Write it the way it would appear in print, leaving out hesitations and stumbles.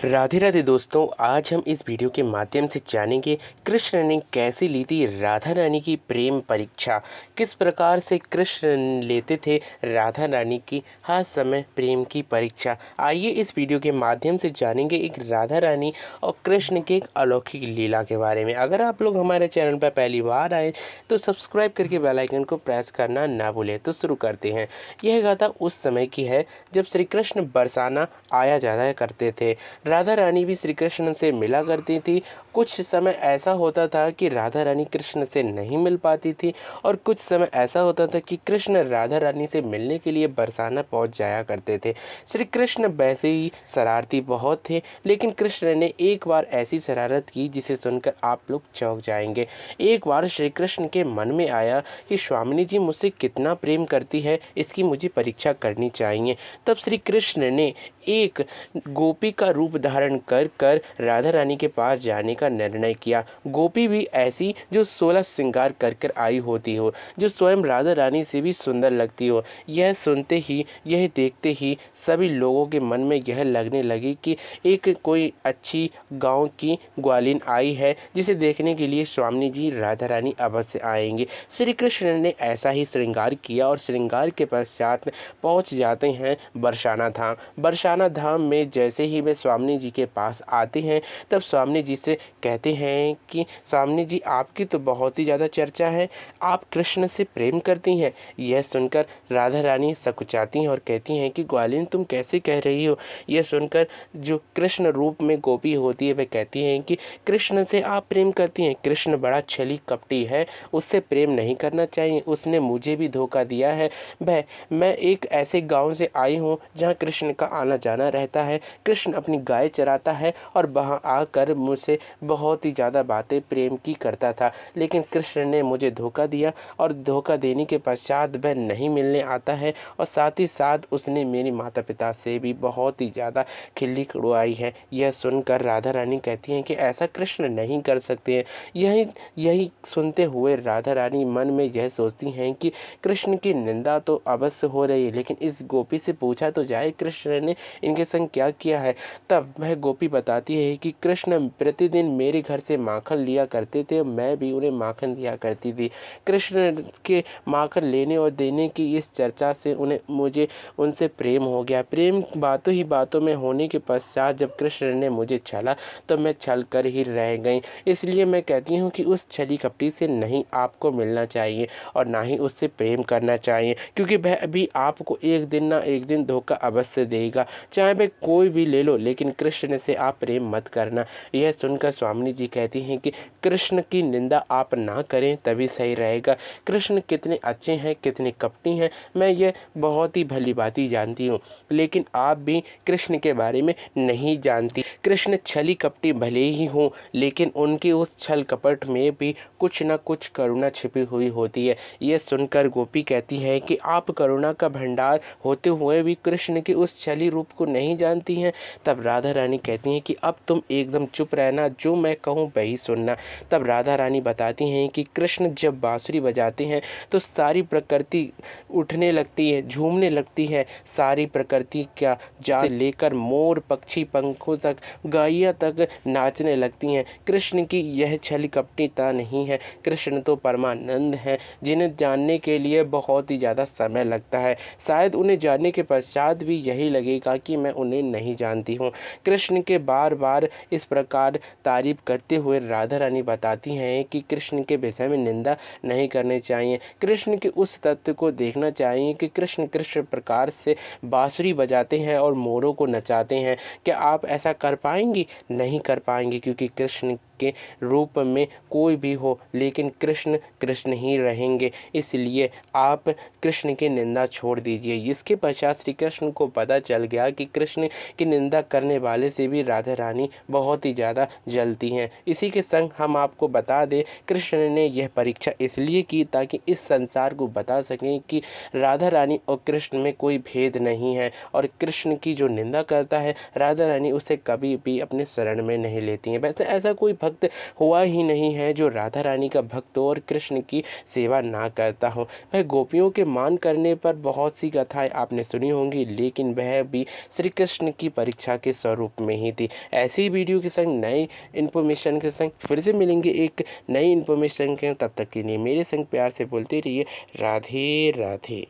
राधे राधे दोस्तों, आज हम इस वीडियो के माध्यम से जानेंगे कृष्ण ने कैसे ली थी राधा रानी की प्रेम परीक्षा। किस प्रकार से कृष्ण लेते थे राधा रानी की हर समय प्रेम की परीक्षा। आइए इस वीडियो के माध्यम से जानेंगे एक राधा रानी और कृष्ण के एक अलौकिक लीला के बारे में। अगर आप लोग हमारे चैनल पर पहली बार आए तो सब्सक्राइब करके बेल आइकन को प्रेस करना ना भूलें। तो शुरू करते हैं। यह गाथा उस समय की है जब श्री कृष्ण बरसाना आया जाया करते थे। राधा रानी भी श्री कृष्ण से मिला करती थी। कुछ समय ऐसा होता था कि राधा रानी कृष्ण से नहीं मिल पाती थी और कुछ समय ऐसा होता था कि कृष्ण राधा रानी से मिलने के लिए बरसाना पहुंच जाया करते थे। श्री कृष्ण वैसे ही शरारती बहुत थे, लेकिन कृष्ण ने एक बार ऐसी शरारत की जिसे सुनकर आप लोग चौंक जाएंगे। एक बार श्री कृष्ण के मन में आया कि स्वामिनी जी मुझसे कितना प्रेम करती है, इसकी मुझे परीक्षा करनी चाहिए। तब श्री कृष्ण ने एक गोपी का रूप धारण कर कर राधा रानी के पास जाने का निर्णय किया। गोपी भी ऐसी जो 16 श्रृंगार कर कर आई होती हो, जो स्वयं राधा रानी से भी सुंदर लगती हो। यह सुनते ही, यह देखते ही सभी लोगों के मन में यह लगने लगी कि एक कोई अच्छी गांव की ग्वालिन आई है, जिसे देखने के लिए स्वामी जी राधा रानी अवश्य आएंगे। श्री कृष्ण ने ऐसा ही श्रृंगार किया और श्रृंगार के पश्चात पहुंच जाते हैं बरसाना धाम। बरसाना धाम में जैसे ही वे स्वामी जी के पास आते हैं, तब स्वामी जी से कहते हैं कि स्वामी जी, आपकी तो बहुत ही ज़्यादा चर्चा है, आप कृष्ण से प्रेम करती हैं। यह सुनकर राधा रानी सकुचाती हैं और कहती हैं कि ग्वालिन, तुम कैसे कह रही हो। यह सुनकर जो कृष्ण रूप में गोपी होती है वह कहती हैं कि कृष्ण से आप प्रेम करती हैं। कृष्ण बड़ा छली कपटी है, उससे प्रेम नहीं करना चाहिए, उसने मुझे भी धोखा दिया है। मैं एक ऐसे गांव से आई हूँ जहाँ कृष्ण का आना जाना रहता है। कृष्ण अपनी गाय चराता है और वहाँ आकर मुझसे बहुत ही ज़्यादा बातें प्रेम की करता था, लेकिन कृष्ण ने मुझे धोखा दिया और धोखा देने के पश्चात वह नहीं मिलने आता है और साथ ही साथ उसने मेरे माता पिता से भी बहुत ही ज़्यादा खिल्ली उड़वाई है। यह सुनकर राधा रानी कहती हैं कि ऐसा कृष्ण नहीं कर सकते हैं। यही यही सुनते हुए राधा रानी मन में यह सोचती हैं कि कृष्ण की निंदा तो अवश्य हो रही है, लेकिन इस गोपी से पूछा तो जाए कृष्ण ने इनके संग क्या किया है। तब वह गोपी बताती है कि कृष्ण प्रतिदिन मेरे घर से माखन लिया करते थे, मैं भी उन्हें माखन दिया करती थी। कृष्ण के माखन लेने और देने की इस चर्चा से मुझे उनसे प्रेम हो गया। प्रेम बातों ही बातों में होने के पश्चात जब कृष्ण ने मुझे छला तो मैं छल कर ही रह गई। इसलिए मैं कहती हूँ कि उस छली कपटी से नहीं आपको मिलना चाहिए और ना ही उससे प्रेम करना चाहिए, क्योंकि वह भी आपको एक दिन ना एक दिन धोखा अवश्य देगा। चाहे वह कोई भी ले लो, लेकिन कृष्ण से आप प्रेम मत करना। यह सुनकर स्वामिनी जी कहती हैं कि कृष्ण की निंदा आप ना करें, तभी सही रहेगा। कृष्ण कितने अच्छे हैं, कितने कपटी हैं, मैं ये बहुत ही भली भांति जानती हूँ, लेकिन आप भी कृष्ण के बारे में नहीं जानती। कृष्ण छली कपटी भले ही हों, लेकिन उनके उस छल कपट में भी कुछ न कुछ करुणा छिपी हुई होती है। यह सुनकर गोपी कहती है कि आप करुणा का भंडार होते हुए भी कृष्ण के उस छली रूप को नहीं जानती हैं। तब राधा रानी कहती हैं कि अब तुम एकदम चुप रहना, जो मैं कहूँ वही सुनना। तब राधा रानी बताती हैं कि कृष्ण जब बांसुरी बजाते हैं तो सारी प्रकृति उठने लगती है, झूमने लगती है। सारी प्रकृति क्या जा से लेकर मोर पक्षी पंखों तक, गायियाँ तक नाचने लगती हैं। कृष्ण की यह छल कपटीता नहीं है, कृष्ण तो परमानंद है, जिन्हें जानने के लिए बहुत ही ज़्यादा समय लगता है। शायद उन्हें जानने के पश्चात भी यही लगेगा कि मैं उन्हें नहीं जानती हूँ। कृष्ण के बार बार इस प्रकार तारीफ करते हुए राधा रानी बताती हैं कि कृष्ण के विषय में निंदा नहीं करनी चाहिए। कृष्ण के उस तत्व को देखना चाहिए कि कृष्ण कृष्ण प्रकार से बांसुरी बजाते हैं और मोरों को नचाते हैं। क्या आप ऐसा कर पाएंगी? नहीं कर पाएंगी, क्योंकि कृष्ण के रूप में कोई भी हो, लेकिन कृष्ण कृष्ण ही रहेंगे। इसलिए आप कृष्ण की निंदा छोड़ दीजिए। इसके पश्चात श्री कृष्ण को पता चल गया कि कृष्ण की निंदा करने वाले से भी राधा रानी बहुत ही ज़्यादा जलती हैं। इसी के संग हम आपको बता दें, कृष्ण ने यह परीक्षा इसलिए की ताकि इस संसार को बता सकें कि राधा रानी और कृष्ण में कोई भेद नहीं है, और कृष्ण की जो निंदा करता है राधा रानी उसे कभी भी अपने शरण में नहीं लेती हैं। वैसे ऐसा कोई भक्त भक्त हुआ ही नहीं है जो राधा रानी का भक्त हो और कृष्ण की सेवा ना करता हो। वह गोपियों के मान करने पर बहुत सी कथाएं आपने सुनी होंगी, लेकिन वह भी श्री कृष्ण की परीक्षा के स्वरूप में ही थी। ऐसे ही वीडियो के संग नई इन्फॉर्मेशन के संग फिर से मिलेंगे एक नई इन्फॉर्मेशन के। तब तक के लिए मेरे संग प्यार से बोलते रहिए राधे राधे।